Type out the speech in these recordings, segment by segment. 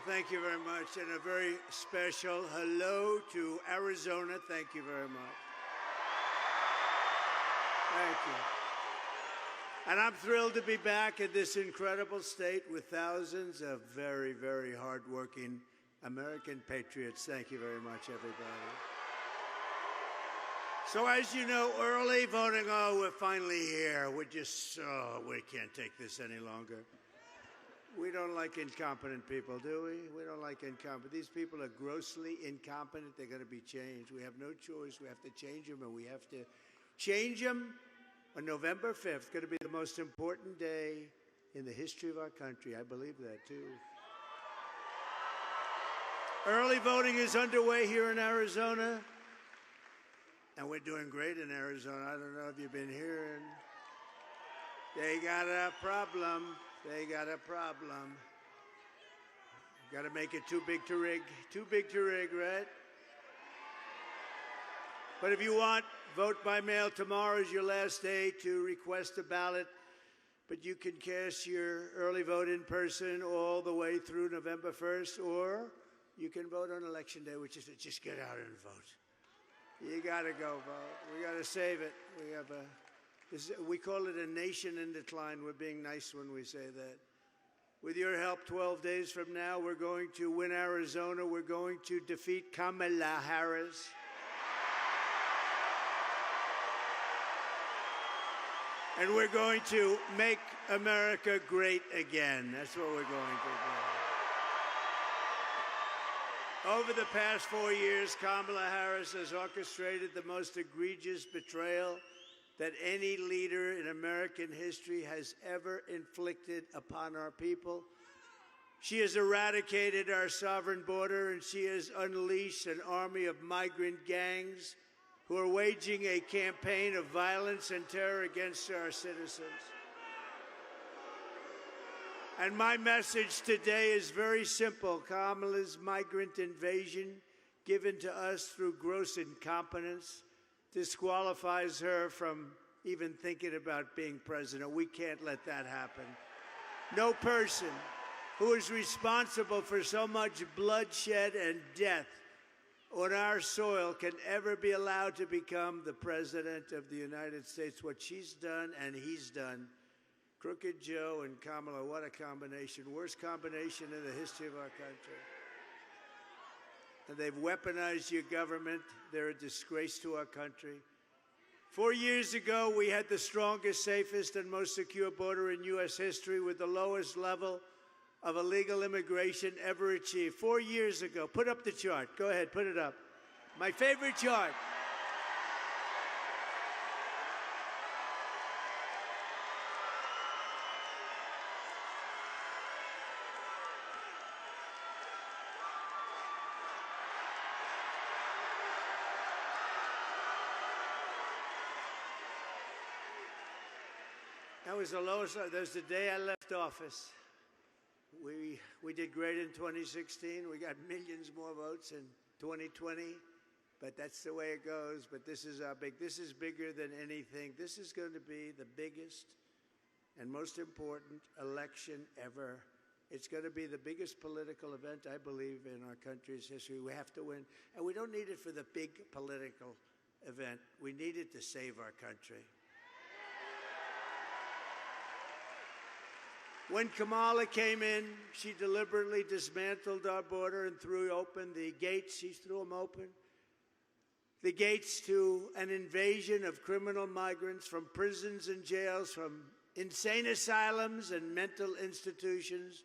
Well, thank you very much, and a very special hello to Arizona. Thank you very much. Thank you. And I'm thrilled to be back in this incredible state with thousands of very, very hardworking American patriots. Thank you very much, everybody. So as you know, early voting, we're finally here. We can't take this any longer. We don't like incompetent people, do we? We don't like incompetent. These people are grossly incompetent. They're going to be changed. We have no choice. We have to change them, and we have to change them on November 5th. It's going to be the most important day in the history of our country. I believe that, too. Early voting is underway here in Arizona, and we're doing great in Arizona. I don't know if you've been hearing. They got a problem. They got a problem. Got to make it too big to rig. Too big to rig, right? But if you want, vote by mail. Tomorrow is your last day to request a ballot. But you can cast your early vote in person all the way through November 1st, or you can vote on Election Day, which is to just get out and vote. You got to go vote. We got to save it. We call it a nation in decline. We're being nice when we say that. With your help, 12 days from now, we're going to win Arizona. We're going to defeat Kamala Harris. And we're going to make America great again. That's what we're going to do. Over the past 4 years, Kamala Harris has orchestrated the most egregious betrayal that any leader in American history has ever inflicted upon our people. She has eradicated our sovereign border, and she has unleashed an army of migrant gangs who are waging a campaign of violence and terror against our citizens. And my message today is very simple. Kamala's migrant invasion, given to us through gross incompetence, disqualifies her from even thinking about being president. We can't let that happen. No person who is responsible for so much bloodshed and death on our soil can ever be allowed to become the president of the United States. What she's done and he's done. Crooked Joe and Kamala, what a combination. Worst combination in the history of our country. And they've weaponized your government. They're a disgrace to our country. 4 years ago, we had the strongest, safest, and most secure border in U.S. history with the lowest level of illegal immigration ever achieved. 4 years ago. Put up the chart. Go ahead, put it up. My favorite chart. That was the lowest. That was the day I left office. We did great in 2016. We got millions more votes in 2020, but that's the way it goes. But this is bigger than anything. This is going to be the biggest and most important election ever. It's going to be the biggest political event, I believe, in our country's history. We have to win. And we don't need it for the big political event. We need it to save our country. When Kamala came in, she deliberately dismantled our border and threw open the gates. She threw them open. The gates to an invasion of criminal migrants from prisons and jails, from insane asylums and mental institutions,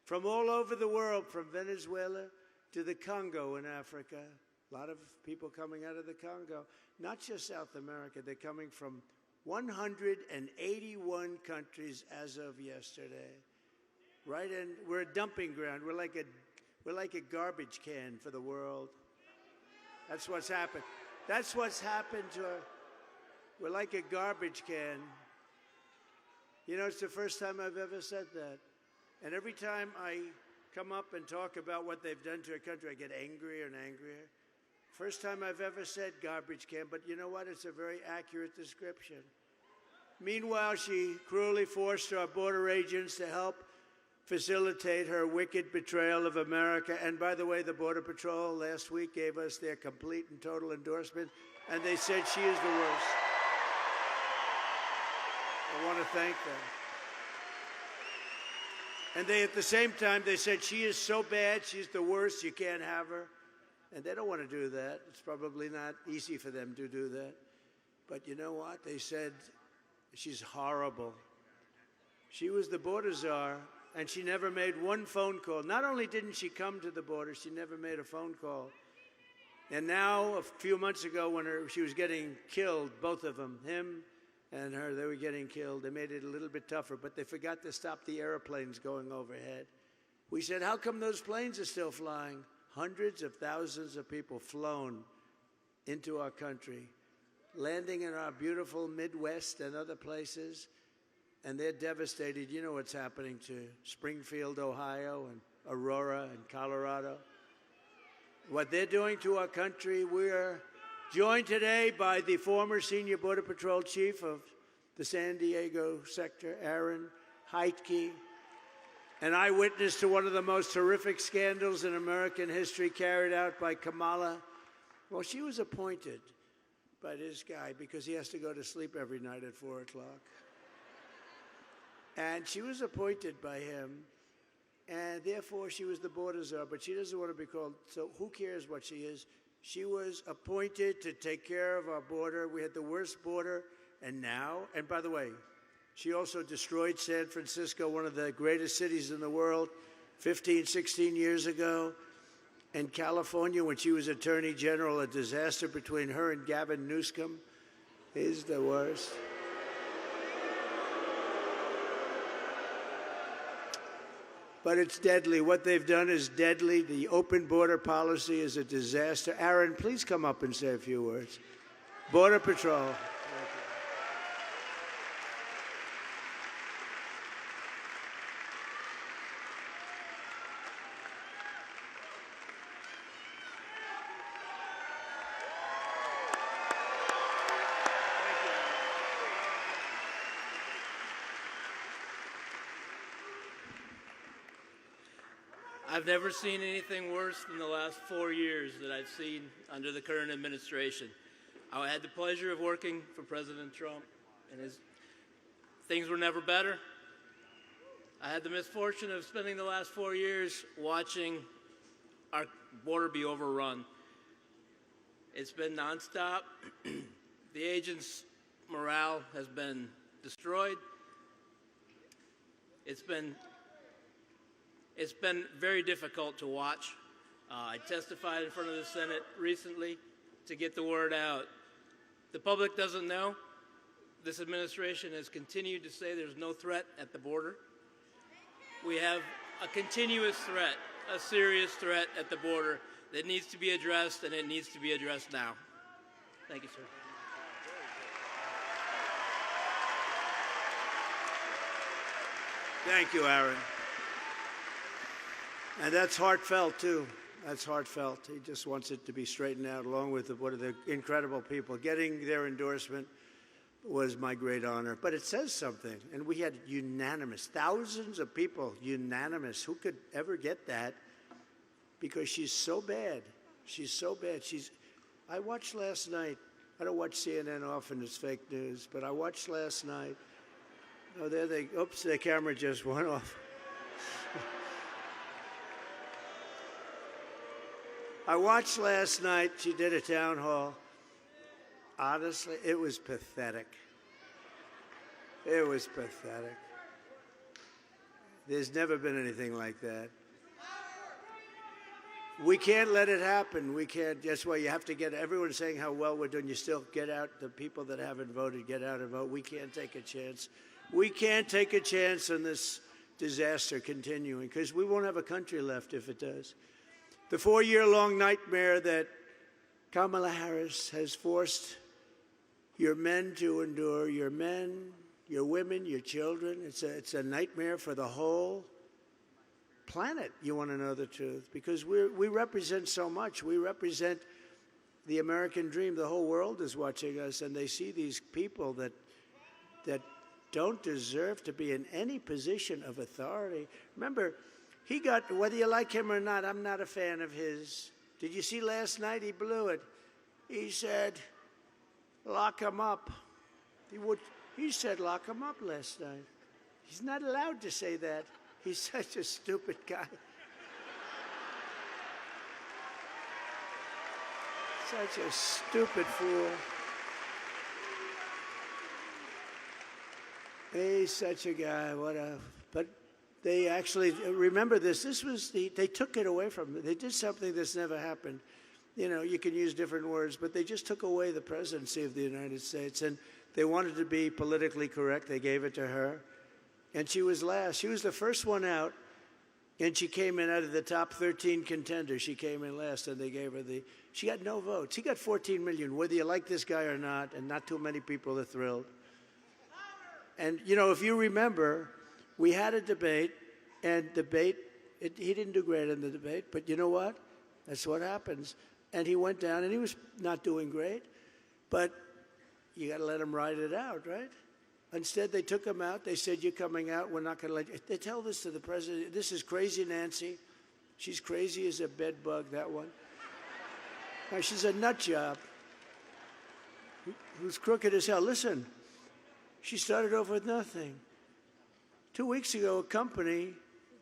from all over the world, from Venezuela to the Congo in Africa. A lot of people coming out of the Congo. Not just South America. They're coming from 181 countries as of yesterday. Right, and we're a dumping ground. We're like a garbage can for the world. That's what's happened. That's what's happened to our. We're like a garbage can. You know, it's the first time I've ever said that. And every time I come up and talk about what they've done to our country, I get angrier and angrier. First time I've ever said garbage can, but you know what? It's a very accurate description. Meanwhile, she cruelly forced our border agents to help facilitate her wicked betrayal of America. And by the way, the Border Patrol last week gave us their complete and total endorsement, and they said she is the worst. I want to thank them. And they, at the same time, they said she is so bad, she's the worst, you can't have her. And they don't want to do that. It's probably not easy for them to do that. But you know what? They said she's horrible. She was the border czar, and she never made one phone call. Not only didn't she come to the border, she never made a phone call. And now, a few months ago, when she was getting killed, both of them, him and her, they were getting killed. They made it a little bit tougher, but they forgot to stop the airplanes going overhead. We said, how come those planes are still flying? Hundreds of thousands of people flown into our country, landing in our beautiful Midwest and other places, and they're devastated. You know what's happening to Springfield, Ohio, and Aurora, and Colorado. What they're doing to our country. We're joined today by the former senior Border Patrol chief of the San Diego sector, Aaron Heitke, an eyewitness to one of the most horrific scandals in American history carried out by Kamala. Well, she was appointed by this guy because he has to go to sleep every night at 4 o'clock. And she was appointed by him, and therefore she was the border czar, but she doesn't want to be called, so who cares what she is? She was appointed to take care of our border. We had the worst border, and now, and by the way, she also destroyed San Francisco, one of the greatest cities in the world, 15, 16 years ago. And California, when she was Attorney General, a disaster between her and Gavin Newsom is the worst. But it's deadly. What they've done is deadly. The open border policy is a disaster. Aaron, please come up and say a few words. Border Patrol. I've never seen anything worse than the last 4 years that I've seen under the current administration. I had the pleasure of working for President Trump, and things were never better. I had the misfortune of spending the last 4 years watching our border be overrun. It's been nonstop. The agents' morale has been destroyed. It's been very difficult to watch. I testified in front of the Senate recently to get the word out. The public doesn't know. This administration has continued to say there's no threat at the border. We have a continuous threat, a serious threat at the border that needs to be addressed, and it needs to be addressed now. Thank you, sir. Thank you, Aaron. And that's heartfelt, too. That's heartfelt. He just wants it to be straightened out, along with one of the incredible people. Getting their endorsement was my great honor. But it says something. And we had unanimous, thousands of people, unanimous. Who could ever get that? Because she's so bad. She's so bad. I watched last night. I don't watch CNN often. It's fake news. But I watched last night. Oh, oops, the camera just went off. I watched last night, she did a town hall. Honestly, it was pathetic. It was pathetic. There's never been anything like that. We can't let it happen. We can't. That's why you have to get everyone saying how well we're doing. You still get out. The people that haven't voted, get out and vote. We can't take a chance. We can't take a chance on this disaster continuing, because we won't have a country left if it does. The 4-year-long nightmare that Kamala Harris has forced your men to endure, your men, your women, your children, it's a nightmare for the whole planet, you want to know the truth, because we represent so much. We represent the American dream. The whole world is watching us, and they see these people that don't deserve to be in any position of authority. Remember, he got, whether you like him or not, I'm not a fan of his. Did you see last night? He blew it. He said, lock him up. He said, lock him up last night. He's not allowed to say that. He's such a stupid guy. Such a stupid fool. He's such a guy. But they actually, remember this. They took it away from them. They did something that's never happened. You know, you can use different words, but they just took away the presidency of the United States. And they wanted to be politically correct. They gave it to her. And she was last. She was the first one out. And she came in out of the top 13 contenders. She came in last, and they gave her she got no votes. He got 14 million, whether you like this guy or not, and not too many people are thrilled. And, you know, if you remember, we had a debate, and he didn't do great in the debate, but you know what? That's what happens. And he went down, and he was not doing great, but you got to let him ride it out, right? Instead, they took him out. They said, you're coming out. We're not going to let you. They tell this to the president. This is crazy Nancy. She's crazy as a bed bug, that one. Now, she's a nut job who's crooked as hell. Listen, she started over with nothing. 2 weeks ago, a company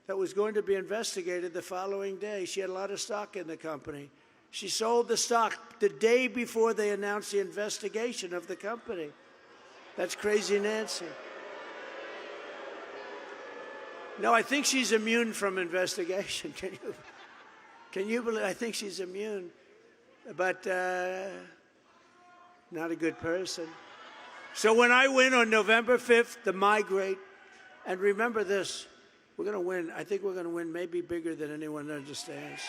that was going to be investigated the following day, she had a lot of stock in the company. She sold the stock the day before they announced the investigation of the company. That's crazy Nancy. No, I think she's immune from investigation. Can you believe? I think she's immune, but not a good person. So when I win on November 5th, the migrate, and remember this, we're going to win. I think we're going to win maybe bigger than anyone understands.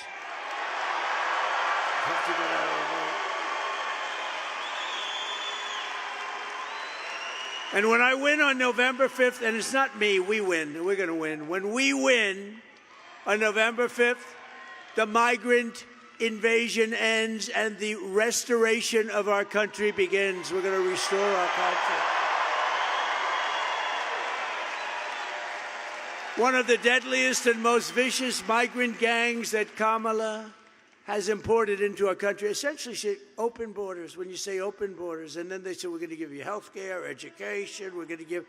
Have to get out of the way. And when I win on November 5th, and it's not me, we win. We're going to win. When we win on November 5th, the migrant invasion ends and the restoration of our country begins. We're going to restore our country. One of the deadliest and most vicious migrant gangs that Kamala has imported into our country. Essentially, she open borders. When you say open borders, and then they say, we're going to give you health care, education, we're going to give...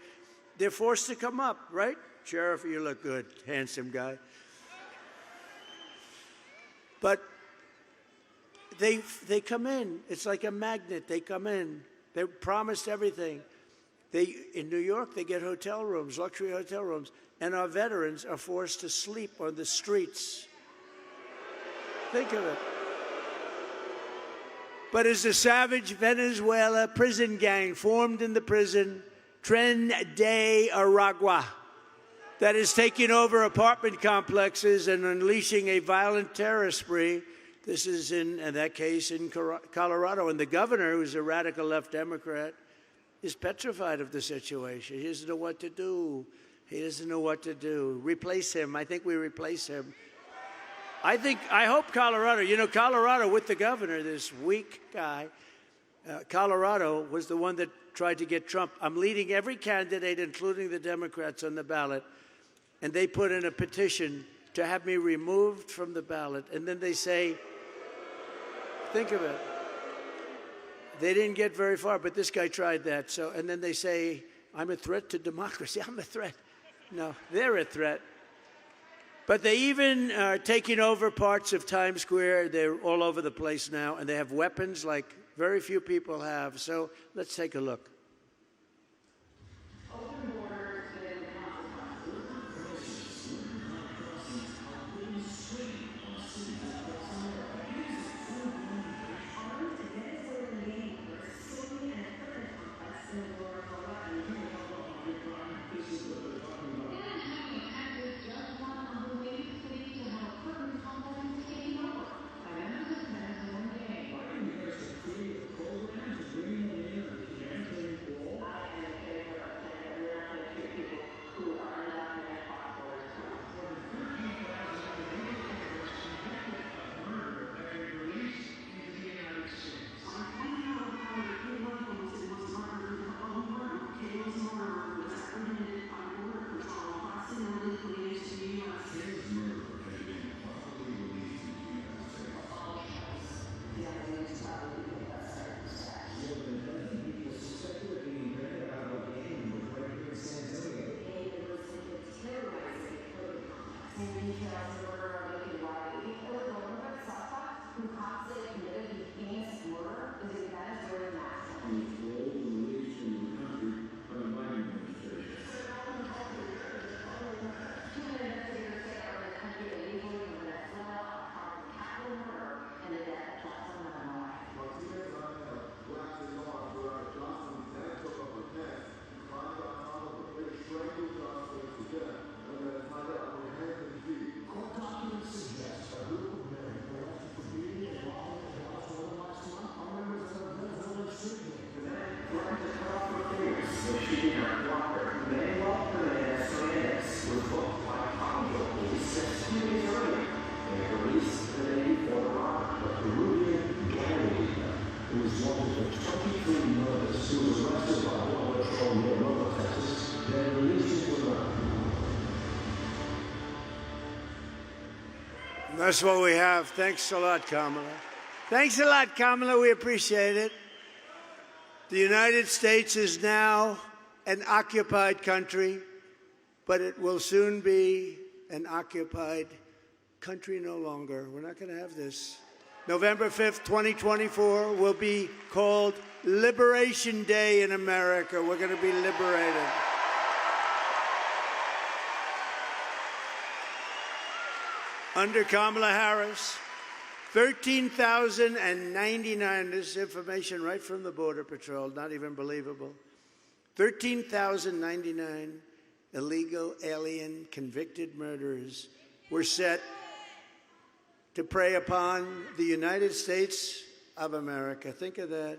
They're forced to come up, right? Sheriff, you look good. Handsome guy. But they come in. It's like a magnet. They come in. They're promised everything. In New York, they get hotel rooms, luxury hotel rooms, and our veterans are forced to sleep on the streets. Think of it. But as a savage Venezuela prison gang formed in the prison, Tren de Aragua, that is taking over apartment complexes and unleashing a violent terror spree. This is in that case in Colorado. And the governor, who's a radical left Democrat, is petrified of the situation. He doesn't know what to do. He doesn't know what to do. Replace him. I think we replace him. I hope Colorado, you know, Colorado with the governor, this weak guy, Colorado was the one that tried to get Trump. I'm leading every candidate, including the Democrats, on the ballot, and they put in a petition to have me removed from the ballot. And then they say, think of it. They didn't get very far, but this guy tried that. So, and then they say, I'm a threat to democracy. I'm a threat. No, they're a threat. But they even are taking over parts of Times Square. They're all over the place now, and they have weapons like very few people have. So let's take a look. That's what we have. Thanks a lot, Kamala. Thanks a lot, Kamala. We appreciate it. The United States is now an occupied country, but it will soon be an occupied country no longer. We're not going to have this. November 5th, 2024 will be called Liberation Day in America. We're going to be liberated. Under Kamala Harris, 13,099, this is information right from the Border Patrol, not even believable, 13,099 illegal alien convicted murderers were set to prey upon the United States of America. Think of that.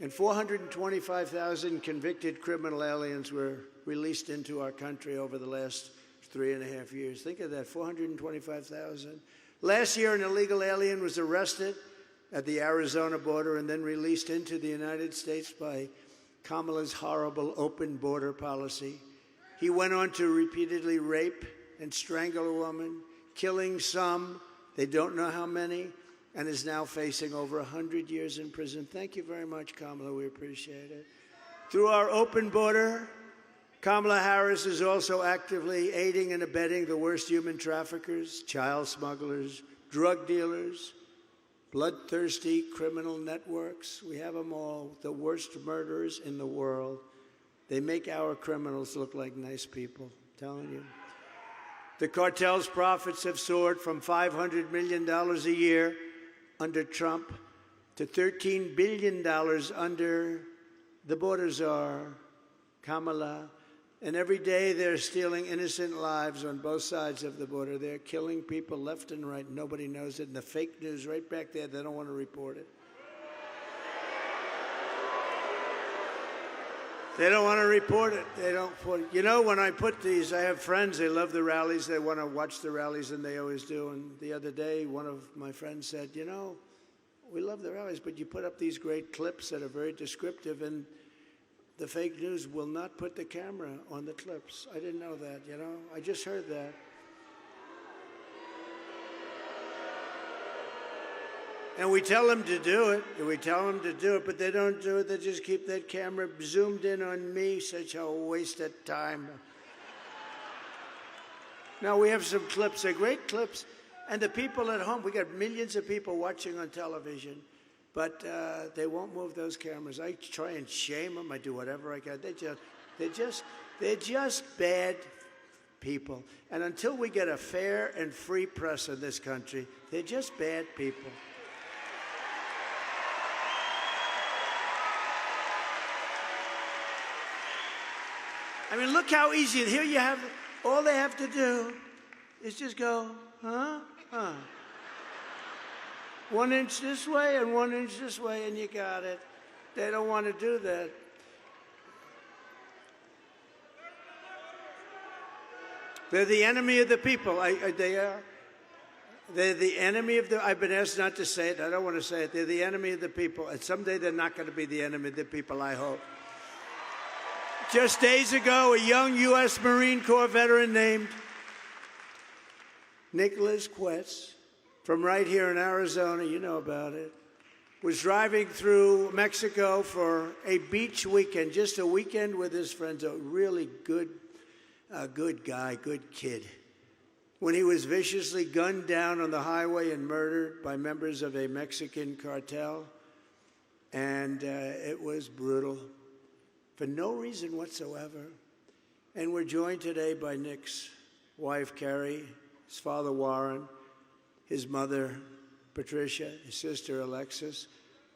And 425,000 convicted criminal aliens were released into our country over the last 3.5 years. Think of that, 425,000. Last year, an illegal alien was arrested at the Arizona border and then released into the United States by Kamala's horrible open border policy. He went on to repeatedly rape and strangle a woman, killing some, they don't know how many, and is now facing over 100 years in prison. Thank you very much, Kamala. We appreciate it. Through our open border, Kamala Harris is also actively aiding and abetting the worst human traffickers, child smugglers, drug dealers, bloodthirsty criminal networks. We have them all, the worst murderers in the world. They make our criminals look like nice people, I'm telling you. The cartel's profits have soared from $500 million a year under Trump to $13 billion under the border czar, Kamala. And every day they're stealing innocent lives on both sides of the border. They're killing people left and right. Nobody knows it. And the fake news right back there, they don't want to report it. They don't want to report it. They don't put it. You know, when I put these, I have friends, they love the rallies. They want to watch the rallies, and they always do. And the other day, one of my friends said, you know, we love the rallies, but you put up these great clips that are very descriptive, and the fake news will not put the camera on the clips. I didn't know that, you know. I just heard that. And we tell them to do it, but they don't do it. They just keep that camera zoomed in on me. Such a waste of time. Now, we have some clips. They're great clips. And the people at home, we got millions of people watching on television, but they won't move those cameras. I try and shame them. I do whatever I can. They're just bad people. And until we get a fair and free press in this country, they're just bad people. I mean, look how easy. Here you have, all they have to do is just go, huh? 1 inch this way and 1 inch this way, and you got it. They don't want to do that. They're the enemy of the people. They are. They're the enemy of the, I've been asked not to say it. I don't want to say it. They're the enemy of the people. And someday they're not going to be the enemy of the people, I hope. Just days ago, a young U.S. Marine Corps veteran named Nicholas Quetz, from right here in Arizona, you know about it, was driving through Mexico for a beach weekend, just a weekend with his friends, a really good guy, good kid, when he was viciously gunned down on the highway and murdered by members of a Mexican cartel. And it was brutal, for no reason whatsoever. And we're joined today by Nick's wife, Kari, his father, Warren, his mother, Patricia, his sister, Alexis,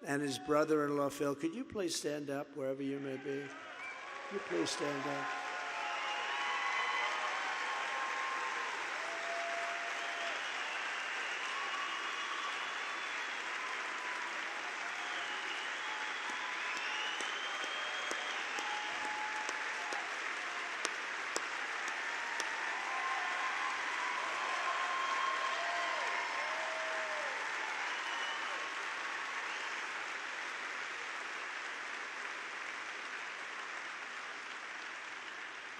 and his brother-in-law, Phil. Could you please stand up wherever you may be? Could you please stand up?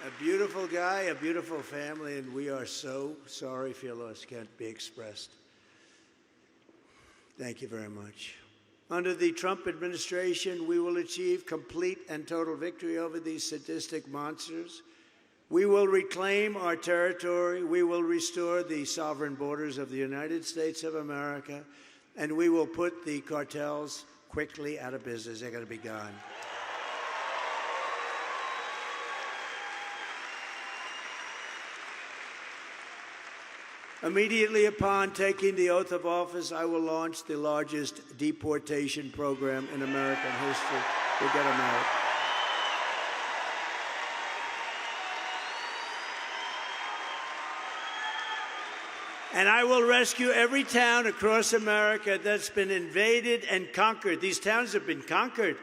A beautiful guy, a beautiful family, and we are so sorry for your loss. Can't be expressed. Thank you very much. Under the Trump administration, we will achieve complete and total victory over these sadistic monsters. We will reclaim our territory. We will restore the sovereign borders of the United States of America, and we will put the cartels quickly out of business. They're going to be gone. Immediately upon taking the oath of office, I will launch the largest deportation program in American history. We'll get them out. And I will rescue every town across America that's been invaded and conquered. These towns have been conquered.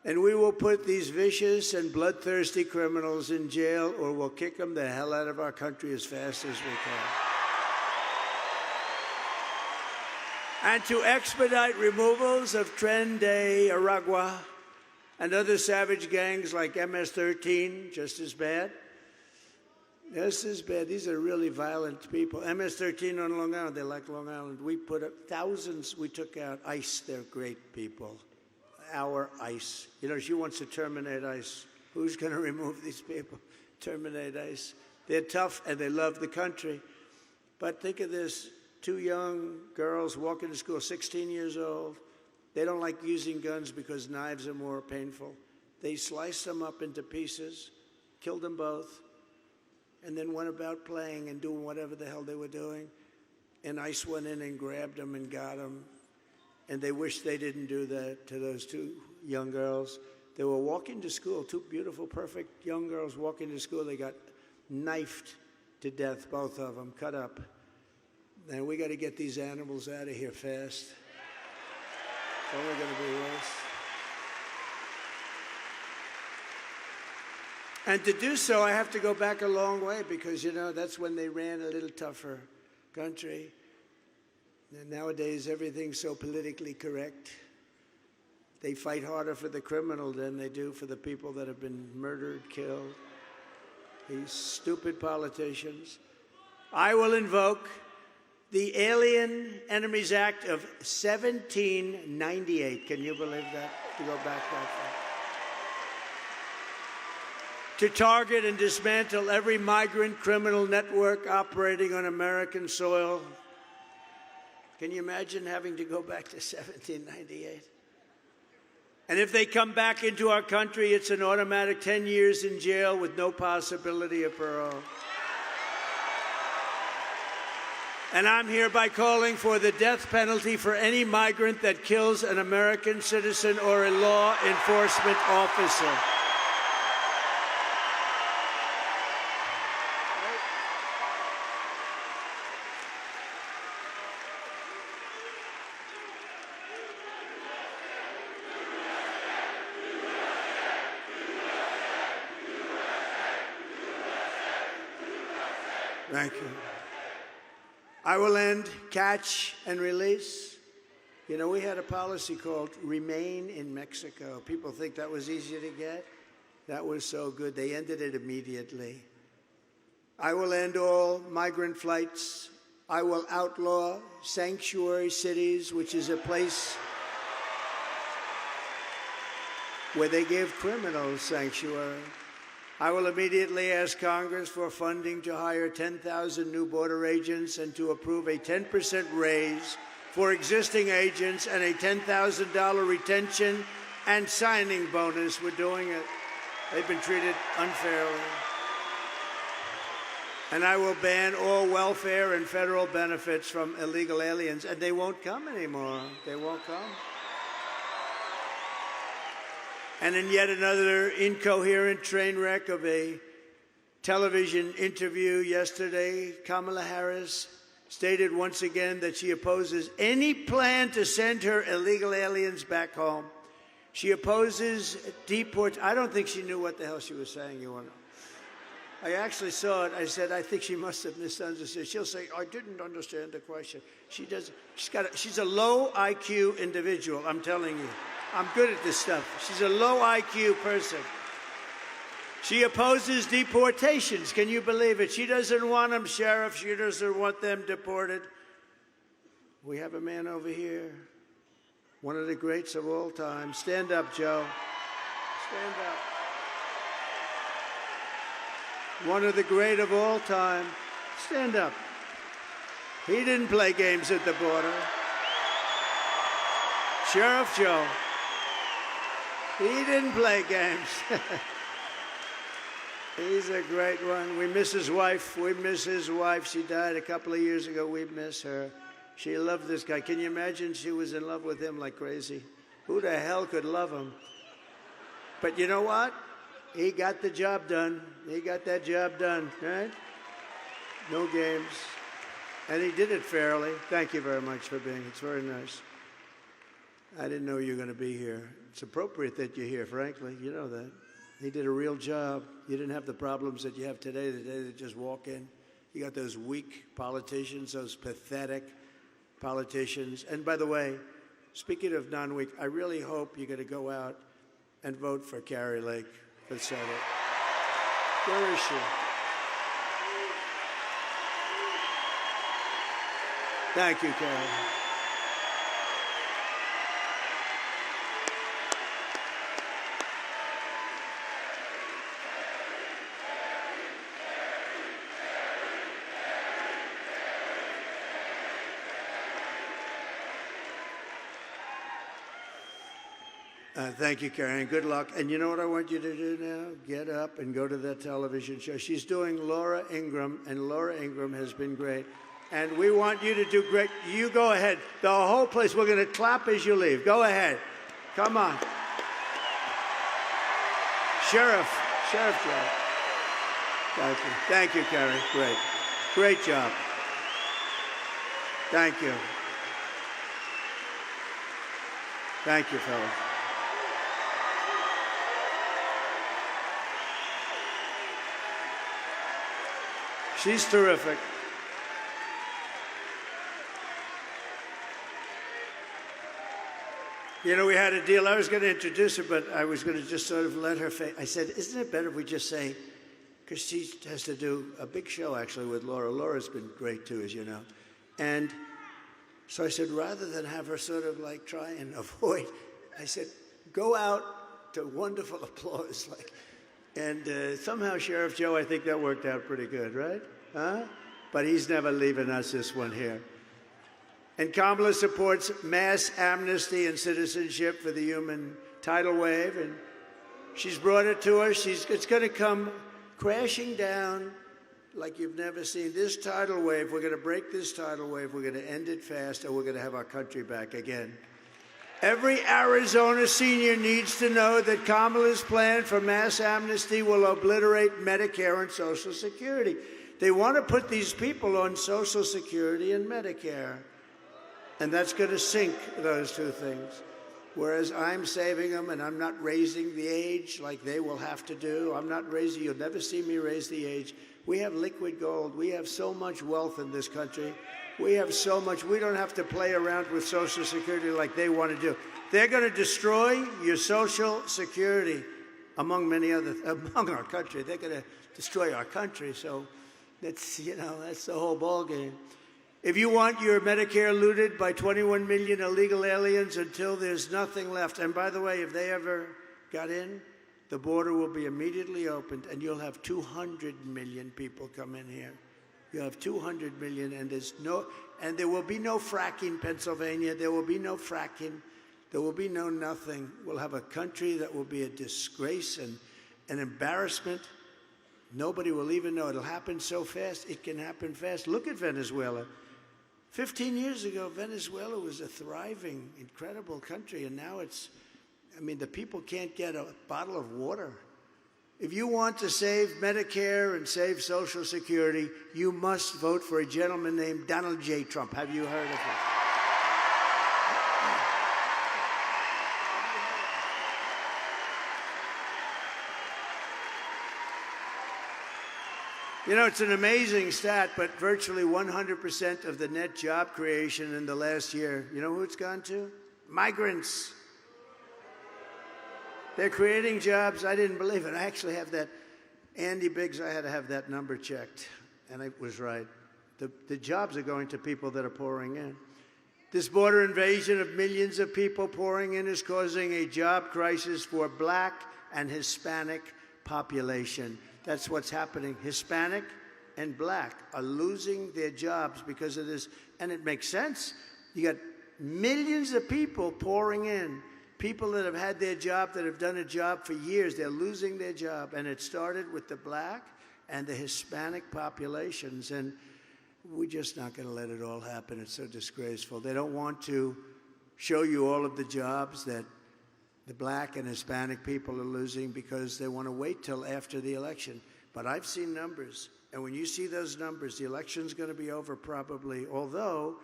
And we will put these vicious and bloodthirsty criminals in jail, or we'll kick them the hell out of our country as fast as we can. And to expedite removals of Tren de Aragua and other savage gangs like MS-13, just as bad. Just as bad. These are really violent people. MS-13 on Long Island, they like Long Island. We put up thousands, we took out ICE, they're great people. Our ICE. You know, she wants to terminate ICE. Who's going to remove these people? Terminate ICE. They're tough and they love the country. But think of this, 2 young girls walking to school, 16 years old. They don't like using guns because knives are more painful. They sliced them up into pieces, killed them both, and then went about playing and doing whatever the hell they were doing. And ICE went in and grabbed them and got them. And they wish they didn't do that to those 2 young girls. They were walking to school, 2 beautiful, perfect young girls walking to school. They got knifed to death, both of them, cut up. And we got to get these animals out of here fast. It's only going to be worse. And to do so, I have to go back a long way because, you know, that's when they ran a little tougher country. And nowadays, everything's so politically correct. They fight harder for the criminal than they do for the people that have been murdered, killed. These stupid politicians. I will invoke the Alien Enemies Act of 1798. Can you believe that? To go back that far. To target and dismantle every migrant criminal network operating on American soil. Can you imagine having to go back to 1798? And if they come back into our country, it's an automatic 10 years in jail with no possibility of parole. And I'm hereby calling for the death penalty for any migrant that kills an American citizen or a law enforcement officer. Thank you. I will end catch and release. You know, we had a policy called Remain in Mexico. People think that was easy to get. That was so good. They ended it immediately. I will end all migrant flights. I will outlaw sanctuary cities, which is a place where they give criminals sanctuary. I will immediately ask Congress for funding to hire 10,000 new border agents and to approve a 10% raise for existing agents and a $10,000 retention and signing bonus. We're doing it. They've been treated unfairly. And I will ban all welfare and federal benefits from illegal aliens, and they won't come anymore. They won't come. And in yet another incoherent train wreck of a television interview yesterday, Kamala Harris stated once again that she opposes any plan to send her illegal aliens back home. She opposes deportation. I don't think she knew what the hell she was saying, you want to know. I actually saw it. I said, I think she must have misunderstood. She'll say, I didn't understand the question. She does. She's a low IQ individual, I'm telling you. I'm good at this stuff. She's a low IQ person. She opposes deportations. Can you believe it? She doesn't want them, Sheriff. She doesn't want them deported. We have a man over here, one of the greats of all time. Stand up, Joe. Stand up. One of the great of all time. Stand up. He didn't play games at the border. Sheriff Joe. He didn't play games. He's a great one. We miss his wife. We miss his wife. She died a couple of years ago. We miss her. She loved this guy. Can you imagine she was in love with him like crazy? Who the hell could love him? But you know what? He got the job done. He got that job done, right? No games. And he did it fairly. Thank you very much for being here. It's very nice. I didn't know you were going to be here. It's appropriate that you're here, frankly. You know that. He did a real job. You didn't have the problems that you have today, the day that just walk in. You got those weak politicians, those pathetic politicians. And by the way, speaking of non-weak, I really hope you're going to go out and vote for Kari Lake for Senate. Where is she? Thank you, Kari. Thank you, Kari, and good luck. And you know what I want you to do now? Get up and go to that television show. She's doing Laura Ingraham, and Laura Ingraham has been great. And we want you to do great. You go ahead. The whole place, we're going to clap as you leave. Go ahead. Come on. Sheriff Joe. Thank you. Thank you, Kari. Great. Great job. Thank you. Thank you, fellas. She's terrific. You know, we had a deal. I was going to introduce her, but I was going to just sort of let her I said, isn't it better if we just say, because she has to do a big show, actually, with Laura. Laura's been great, too, as you know. And so I said, rather than have her sort of like try and avoid, I said, go out to wonderful applause. And somehow, Sheriff Joe, I think that worked out pretty good, right? Huh? But he's never leaving us this one here. And Kamala supports mass amnesty and citizenship for the human tidal wave. And she's brought it to us. It's going to come crashing down like you've never seen. This tidal wave, we're going to break this tidal wave. We're going to end it fast, and we're going to have our country back again. Every Arizona senior needs to know that Kamala's plan for mass amnesty will obliterate Medicare and Social Security. They want to put these people on Social Security and Medicare, and that's going to sink those two things. Whereas I'm saving them, and I'm not raising the age like they will have to do. I'm not raising, you'll never see me raise the age. We have liquid gold. We have so much wealth in this country. We have so much. We don't have to play around with Social Security like they want to do. They're going to destroy your Social Security, among our country. They're going to destroy our country. So that's, that's the whole ballgame. If you want your Medicare looted by 21 million illegal aliens until there's nothing left, and by the way, if they ever got in, the border will be immediately opened, and you'll have 200 million people come in here. You'll have 200 million, and there will be no fracking, Pennsylvania. There will be no fracking. There will be no nothing. We'll have a country that will be a disgrace and an embarrassment. Nobody will even know. It'll happen so fast. It can happen fast. Look at Venezuela. 15 years ago, Venezuela was a thriving, incredible country, and now the people can't get a bottle of water. If you want to save Medicare and save Social Security, you must vote for a gentleman named Donald J. Trump. Have you heard of him? It's an amazing stat, but virtually 100% of the net job creation in the last year, you know who it's gone to? Migrants. They're creating jobs. I didn't believe it. I actually have that. Andy Biggs, I had to have that number checked, and I was right. The jobs are going to people that are pouring in. This border invasion of millions of people pouring in is causing a job crisis for Black and Hispanic population. That's what's happening. Hispanic and Black are losing their jobs because of this, and it makes sense. You got millions of people pouring in, people that have had their job, that have done a job for years. They're losing their job, and it started with the Black and the Hispanic populations, and we're just not going to let it all happen. It's so disgraceful. They don't want to show you all of the jobs that the Black and Hispanic people are losing because they want to wait till after the election. But I've seen numbers, and when you see those numbers, the election's going to be over probably, although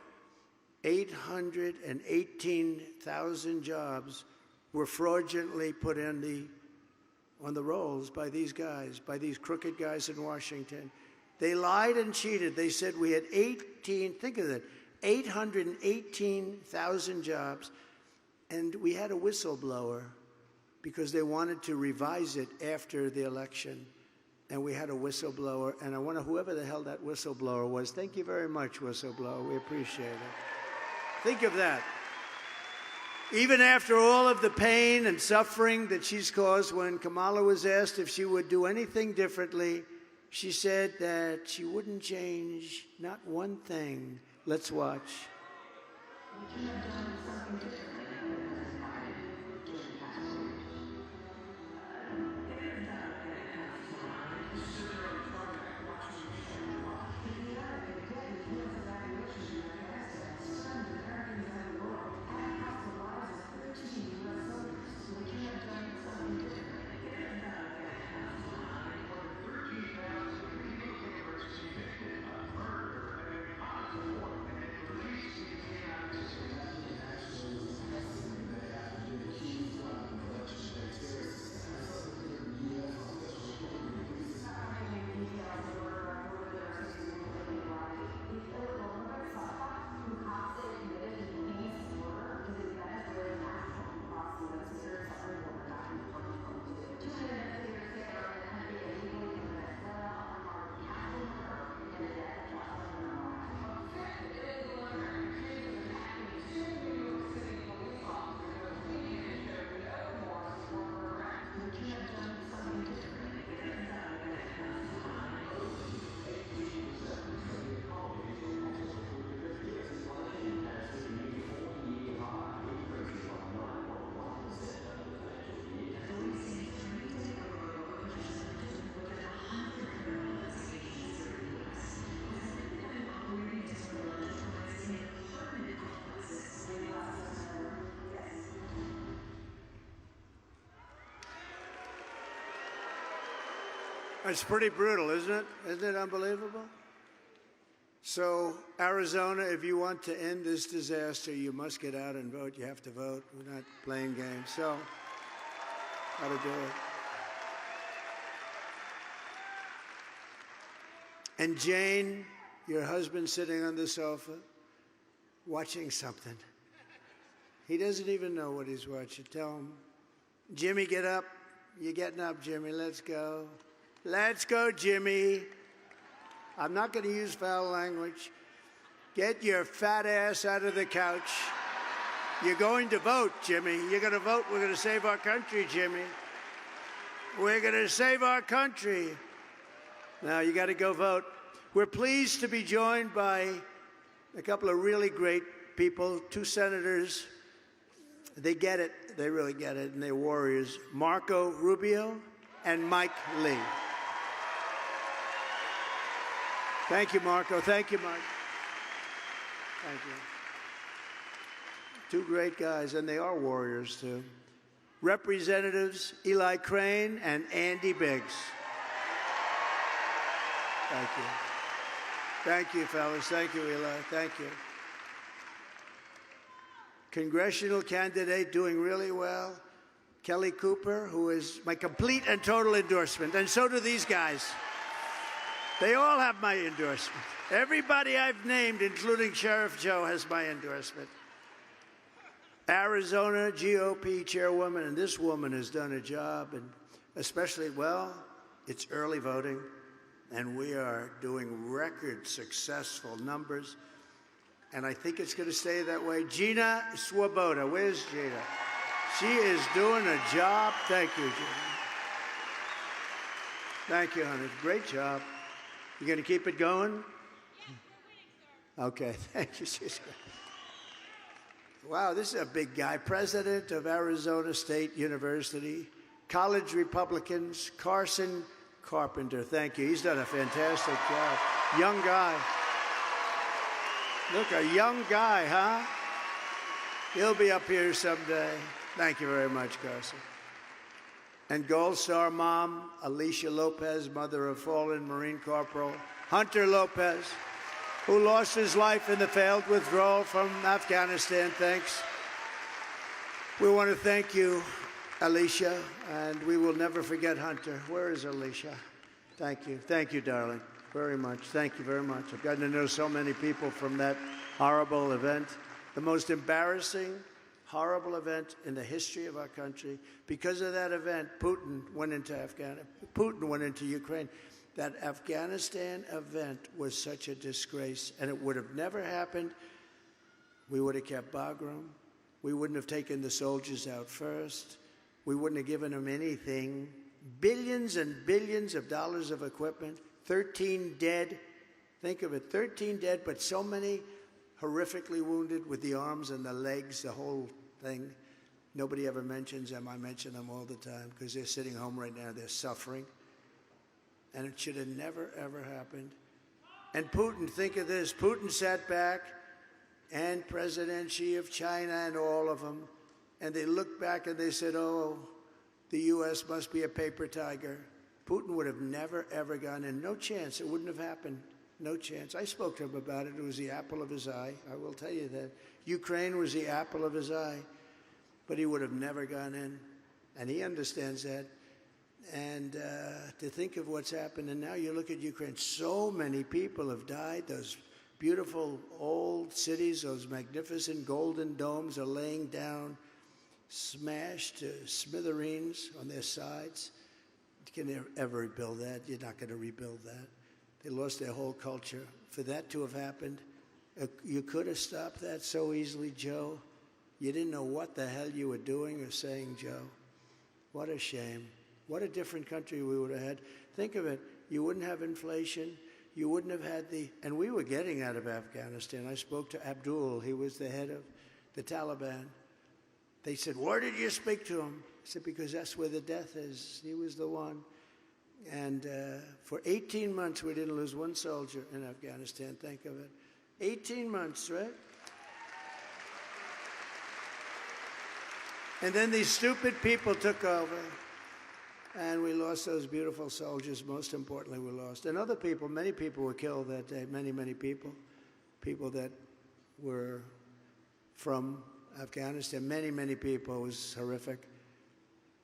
818,000 jobs were fraudulently put on the rolls by these guys, by these crooked guys in Washington. They lied and cheated. They said we had 818,000 jobs, and we had a whistleblower because they wanted to revise it after the election. And we had a whistleblower, and I wonder whoever the hell that whistleblower was. Thank you very much, whistleblower. We appreciate it. Think of that. Even after all of the pain and suffering that she's caused, when Kamala was asked if she would do anything differently, she said that she wouldn't change not one thing. Let's watch. It's pretty brutal, isn't it? Isn't it unbelievable? So, Arizona, if you want to end this disaster, you must get out and vote. You have to vote. We're not playing games. So, how to do it. And Jane, your husband sitting on the sofa, watching something. He doesn't even know what he's watching. Tell him, Jimmy, get up. You're getting up, Jimmy. Let's go. Let's go, Jimmy. I'm not going to use foul language. Get your fat ass out of the couch. You're going to vote, Jimmy. You're going to vote. We're going to save our country, Jimmy. We're going to save our country. Now, you got to go vote. We're pleased to be joined by a couple of really great people, two senators. They get it. They really get it, and they're warriors. Marco Rubio and Mike Lee. Thank you, Marco. Thank you, Mike. Thank you. Two great guys, and they are warriors, too. Representatives Eli Crane and Andy Biggs. Thank you. Thank you, fellas. Thank you, Eli. Thank you. Congressional candidate doing really well, Kelly Cooper, who is my complete and total endorsement, and so do these guys. They all have my endorsement. Everybody I've named, including Sheriff Joe, has my endorsement. Arizona GOP chairwoman, and this woman has done a job, and especially, well, it's early voting, and we are doing record successful numbers. and I think it's going to stay that way. Gina Swoboda. Where's Gina? She is doing a job. Thank you, Gina. Thank you, honey. Great job. You going to keep it going? Okay, thank you. Wow, this is a big guy. President of Arizona State University, college Republicans, Carson Carpenter. Thank you. He's done a fantastic job. Young guy. Look, a young guy, huh? He'll be up here someday. Thank you very much, Carson. And Gold Star mom, Alicia Lopez, mother of fallen Marine Corporal Hunter Lopez, who lost his life in the failed withdrawal from Afghanistan. Thanks. We want to thank you, Alicia, and we will never forget Hunter. Where is Alicia? Thank you. Thank you, darling, very much. Thank you very much. I've gotten to know so many people from that horrible event, the most embarrassing, horrible event in the history of our country. Because of that event, Putin went into Ukraine. That Afghanistan event was such a disgrace, and it would have never happened. We would have kept Bagram. We wouldn't have taken the soldiers out first. We wouldn't have given them anything. Billions and billions of dollars of equipment, 13 dead. Think of it, 13 dead, but so many horrifically wounded with the arms and the legs, the whole thing. Nobody ever mentions them. I mention them all the time because they're sitting home right now. They're suffering. And it should have never, ever happened. And Putin, think of this. Putin sat back, and President Xi of China and all of them, and they looked back and they said, oh, the U.S. must be a paper tiger. Putin would have never, ever gone in. No chance. It wouldn't have happened. No chance. I spoke to him about it. It was the apple of his eye. I will tell you that. Ukraine was the apple of his eye. But he would have never gone in. And he understands that. And to think of what's happened, and now you look at Ukraine, so many people have died. Those beautiful old cities, those magnificent golden domes are laying down, smashed to smithereens on their sides. You can ever rebuild that? You're not going to rebuild that. They lost their whole culture. For that to have happened, you could have stopped that so easily, Joe. You didn't know what the hell you were doing or saying, Joe. What a shame. What a different country we would have had. Think of it. You wouldn't have inflation. You wouldn't have had and we were getting out of Afghanistan. I spoke to Abdul. He was the head of the Taliban. They said, where did you speak to him? I said, because that's where the death is. He was the one. And for 18 months, we didn't lose one soldier in Afghanistan. Think of it. 18 months, right? And then these stupid people took over. And we lost those beautiful soldiers. Most importantly, we lost. And other people, many people were killed that day. Many, many people. People that were from Afghanistan. Many, many people. It was horrific.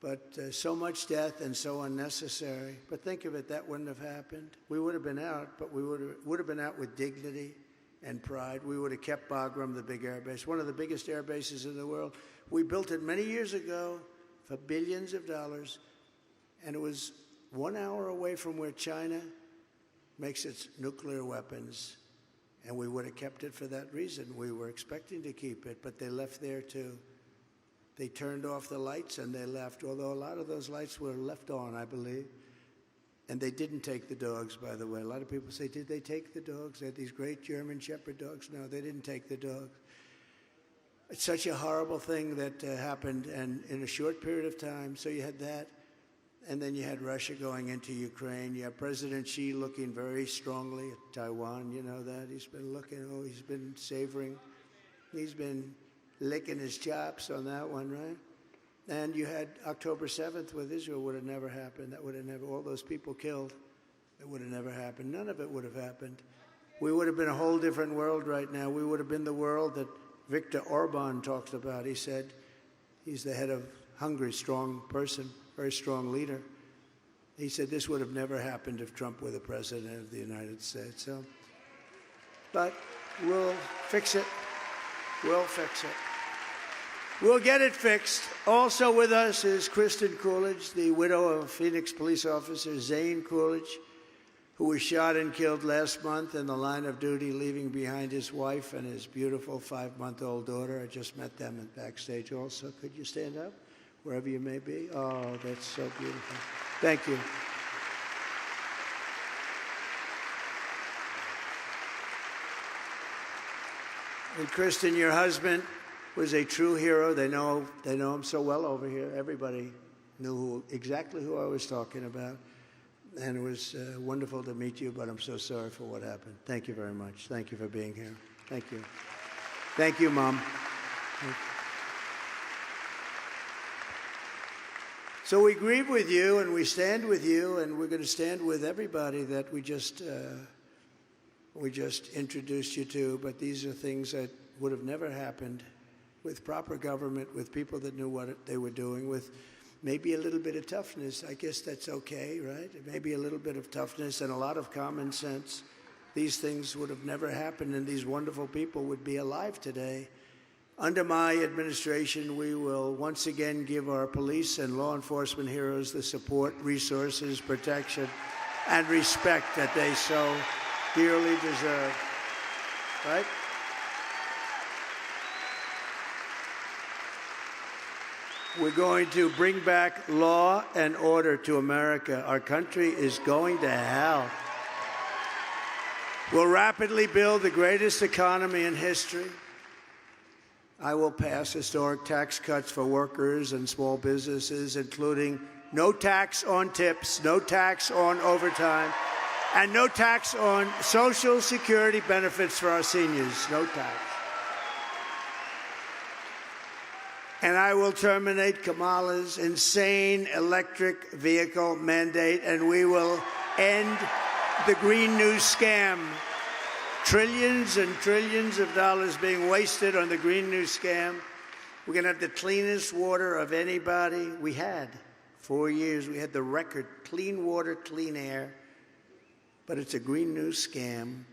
But so much death and so unnecessary. But think of it, that wouldn't have happened. We would have been out, but we would have been out with dignity and pride. We would have kept Bagram, the big air base, one of the biggest air bases in the world. We built it many years ago for billions of dollars. And it was 1 hour away from where China makes its nuclear weapons. And we would have kept it for that reason. We were expecting to keep it, but they left there too. They turned off the lights and they left, although a lot of those lights were left on, I believe. And they didn't take the dogs, by the way. A lot of people say, did they take the dogs? They had these great German Shepherd dogs. No, they didn't take the dogs. It's such a horrible thing that happened, and in a short period of time. So you had that. And then you had Russia going into Ukraine. You have President Xi looking very strongly at Taiwan. You know that. He's been looking, he's been savoring. He's been licking his chops on that one, right? And you had October 7th with Israel. Would have never happened. That would have never, all those people killed. It would have never happened. None of it would have happened. We would have been a whole different world right now. We would have been the world that Viktor Orban talks about. He said he's the head of Hungary, strong person. Very strong leader. He said this would have never happened if Trump were the president of the United States. So, but we'll fix it. We'll fix it. We'll get it fixed. Also with us is Kristen Coolidge, the widow of Phoenix police officer Zane Coolidge. who was shot and killed last month in the line of duty, leaving behind his wife and his beautiful 5-month-old daughter. I just met them in backstage also. Could you stand up, wherever you may be? Oh, that's so beautiful. Thank you. And Kristen, your husband was a true hero. They know him so well over here. Everybody knew exactly who I was talking about. And it was wonderful to meet you, but I'm so sorry for what happened. Thank you very much. Thank you for being here. Thank you. Thank you, Mom. So we grieve with you, and we stand with you, and we're going to stand with everybody that we just introduced you to. But these are things that would have never happened with proper government, with people that knew what they were doing, with maybe a little bit of toughness. I guess that's okay, right? Maybe a little bit of toughness and a lot of common sense. These things would have never happened, and these wonderful people would be alive today. Under my administration, we will once again give our police and law enforcement heroes the support, resources, protection, and respect that they so dearly deserve, right? We're going to bring back law and order to America. Our country is going to hell. We'll rapidly build the greatest economy in history. I will pass historic tax cuts for workers and small businesses, including no tax on tips, no tax on overtime, and no tax on Social Security benefits for our seniors. No tax. And I will terminate Kamala's insane electric vehicle mandate, and we will end the Green New Scam. Trillions and trillions of dollars being wasted on the Green New Scam. We're going to have the cleanest water of anybody. We had 4 years. We had the record, clean water, clean air. But it's a Green New Scam.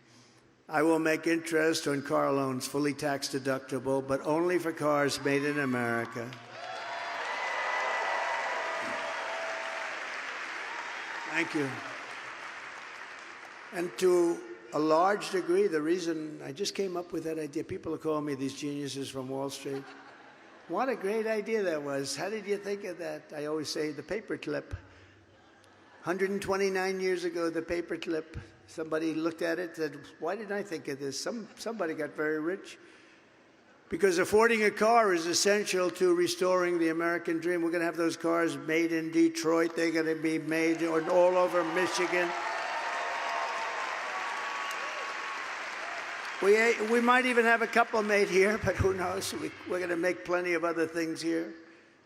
I will make interest on car loans fully tax deductible, but only for cars made in America. Thank you. And to a large degree, the reason I just came up with that idea, people are calling me these geniuses from Wall Street. What a great idea that was. How did you think of that? I always say the paperclip. 129 years ago, the paperclip. Somebody looked at it and said, why didn't I think of this? Somebody got very rich. Because affording a car is essential to restoring the American dream. We're going to have those cars made in Detroit. They're going to be made all over Michigan. We might even have a couple made here, but who knows? We're going to make plenty of other things here.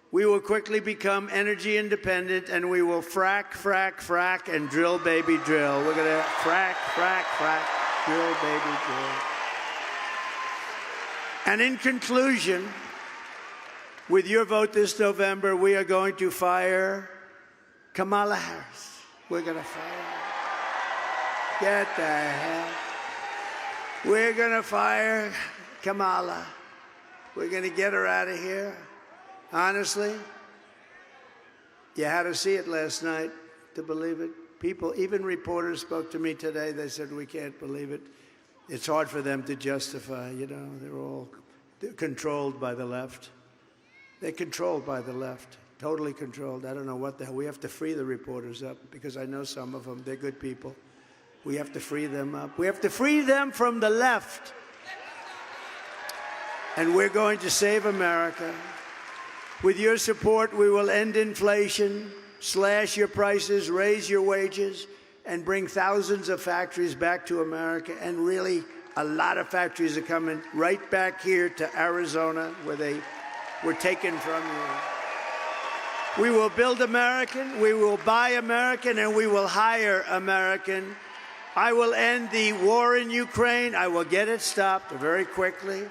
We will quickly become energy independent, and we will frack, frack, frack, and drill, baby, drill. We're going to frack, frack, frack, drill, baby, drill. And in conclusion, with your vote this November, we are going to fire Kamala Harris. We're going to fire her. Get the hell. We're going to fire Kamala. We're going to get her out of here. Honestly, you had to see it last night to believe it. People, even reporters spoke to me today. They said, we can't believe it. It's hard for them to justify, you know. They're controlled by the left. They're controlled by the left, totally controlled. I don't know what the hell. We have to free the reporters up because I know some of them. They're good people. We have to free them up. We have to free them from the left. And we're going to save America. With your support, we will end inflation, slash your prices, raise your wages, and bring thousands of factories back to America. And really, a lot of factories are coming right back here to Arizona, where they were taken from you. We will build American, we will buy American, and we will hire American. I will end the war in Ukraine. I will get it stopped very quickly.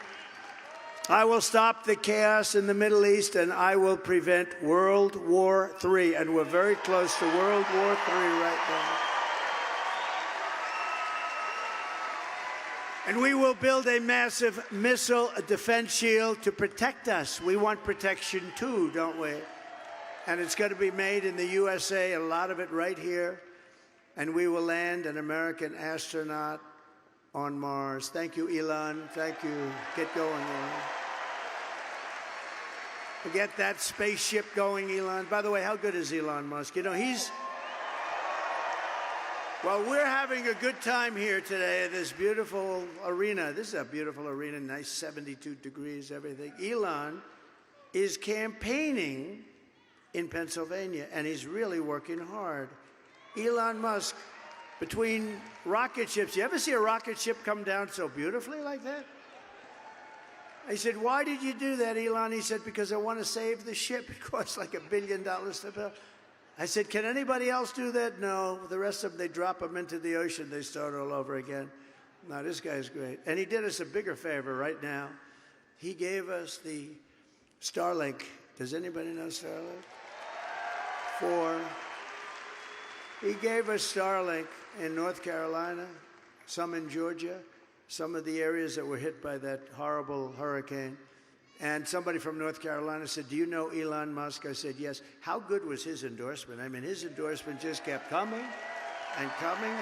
I will stop the chaos in the Middle East, and I will prevent World War III. And we're very close to World War III right now. And we will build a massive missile defense shield to protect us. We want protection too, don't we? And it's going to be made in the USA, a lot of it right here. and we will land an American astronaut on Mars. Thank you, Elon. Thank you. Get going, Elon. Get that spaceship going, Elon. By the way, how good is Elon Musk? You know, well, we're having a good time here today in this beautiful arena. This is a beautiful arena, nice 72 degrees, everything. Elon is campaigning in Pennsylvania, and he's really working hard. Elon Musk, between rocket ships, you ever see a rocket ship come down so beautifully like that? I said, why did you do that, Elon? He said, because I want to save the ship. It costs like $1 billion to build. I said, can anybody else do that? No. The rest of them, they drop them into the ocean. They start all over again. No, this guy's great. And he did us a bigger favor right now. He gave us the Starlink. Does anybody know Starlink? He gave us Starlink in North Carolina, some in Georgia, some of the areas that were hit by that horrible hurricane. And somebody from North Carolina said, do you know Elon Musk? I said, yes. How good was his endorsement? I mean, his endorsement just kept coming and coming.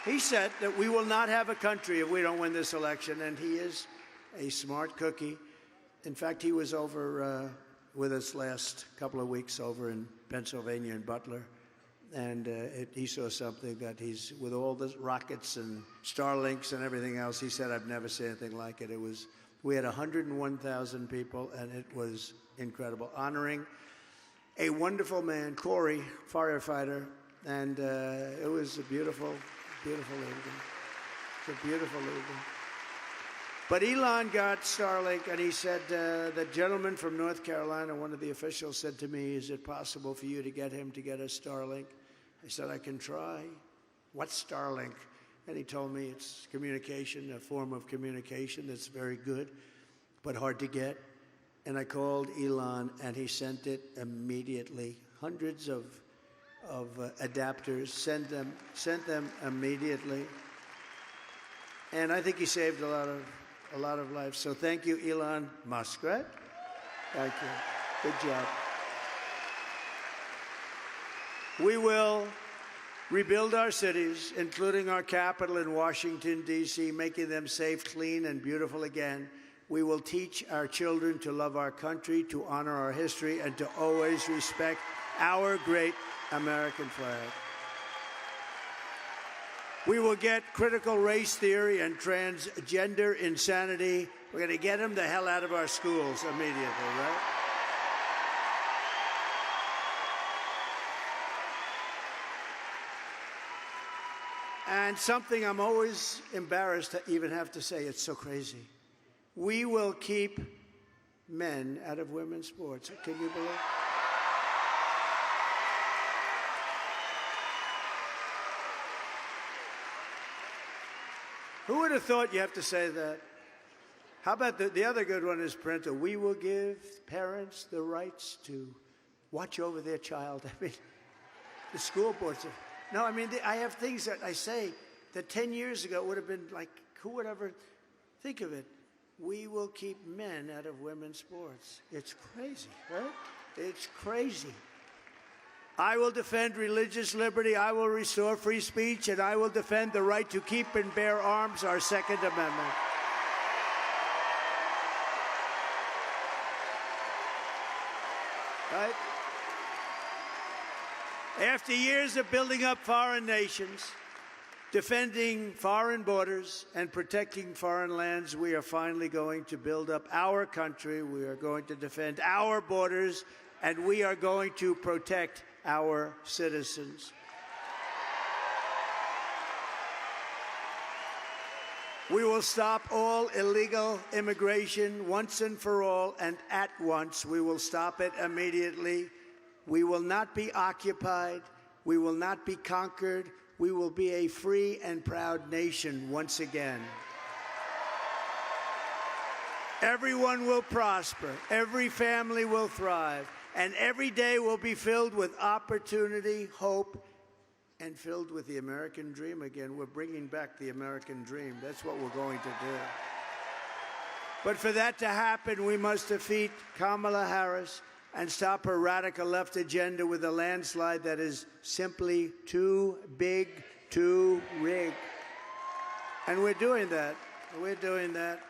He said that we will not have a country if we don't win this election, and he is a smart cookie. In fact, he was over with us last couple of weeks over in Pennsylvania and Butler. And he saw something that he's, with all the rockets and Starlinks and everything else, he said, I've never seen anything like it. We had 101,000 people, and it was incredible. Honoring a wonderful man, Kari, firefighter, and it was a beautiful, beautiful evening. It's a beautiful evening. But Elon got Starlink, and he said, the gentleman from North Carolina, one of the officials, said to me, is it possible for you to get him to get us Starlink? I said, I can try. What's Starlink? And he told me it's communication, a form of communication that's very good, but hard to get. And I called Elon, and he sent it immediately. Hundreds of adapters, sent them immediately. And I think he saved a lot of lives. So thank you, Elon Musk, right? Thank you. Good job. We will rebuild our cities, including our capital in Washington, D.C., making them safe, clean, and beautiful again. We will teach our children to love our country, to honor our history, and to always respect our great American flag. We will get critical race theory and transgender insanity. We're going to get them the hell out of our schools immediately, right? And something I'm always embarrassed to even have to say, it's so crazy. We will keep men out of women's sports. Can you believe it? Who would have thought you have to say that? How about the other good one is parental? We will give parents the rights to watch over their child. I mean, the school boards. No, I mean, I have things that I say that 10 years ago would have been like, who would ever think of it? We will keep men out of women's sports. It's crazy, right? It's crazy. I will defend religious liberty, I will restore free speech, and I will defend the right to keep and bear arms, our Second Amendment. Right? After years of building up foreign nations, defending foreign borders, and protecting foreign lands, we are finally going to build up our country. We are going to defend our borders, and we are going to protect our citizens. We will stop all illegal immigration once and for all, and at once. We will stop it immediately. We will not be occupied. We will not be conquered. We will be a free and proud nation once again. Everyone will prosper. Every family will thrive. And every day will be filled with opportunity, hope, and filled with the American dream again. We're bringing back the American dream. That's what we're going to do. But for that to happen, we must defeat Kamala Harris and stop her radical left agenda with a landslide that is simply too big to rig. And we're doing that. We're doing that.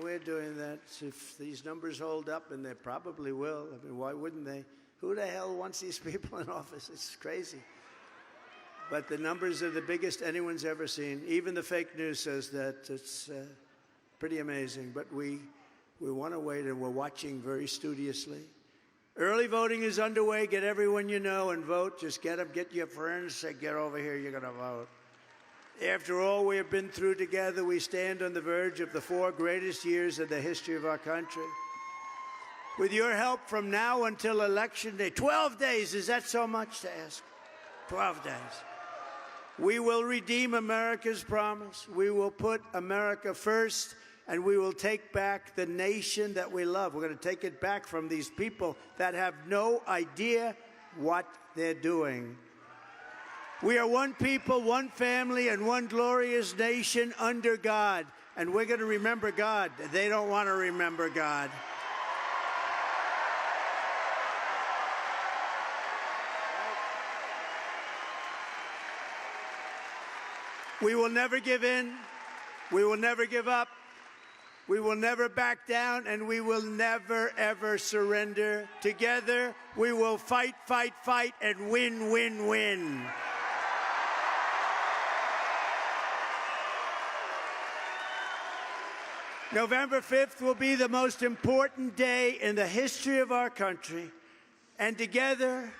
We're doing that. If these numbers hold up, and they probably will, I mean, why wouldn't they? Who the hell wants these people in office? It's crazy. But the numbers are the biggest anyone's ever seen. Even the fake news says that. It's pretty amazing. But we want to wait, and we're watching very studiously. Early voting is underway. Get everyone you know and vote. Just get them. Get your friends. Say, get over here. You're going to vote. After all we have been through together, we stand on the verge of the 4 greatest years in the history of our country. With your help from now until Election Day, 12 days, is that so much to ask? 12 days. We will redeem America's promise. We will put America first, and we will take back the nation that we love. We're going to take it back from these people that have no idea what they're doing. We are one people, one family, and one glorious nation under God. And we're going to remember God. They don't want to remember God. We will never give in. We will never give up. We will never back down, and we will never, ever surrender. Together, we will fight, fight, fight, and win, win, win. November 5th will be the most important day in the history of our country, and together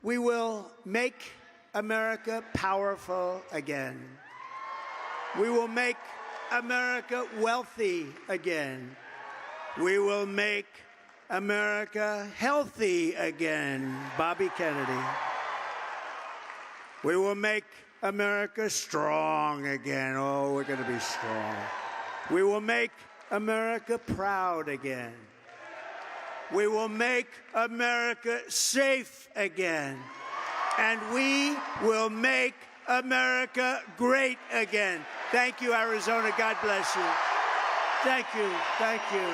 we will make America powerful again. We will make America wealthy again. We will make America healthy again. Bobby Kennedy. We will make America strong again. Oh, we're going to be strong. We will make America proud again. We will make America safe again. And we will make America great again. Thank you, Arizona. God bless you. Thank you. Thank you.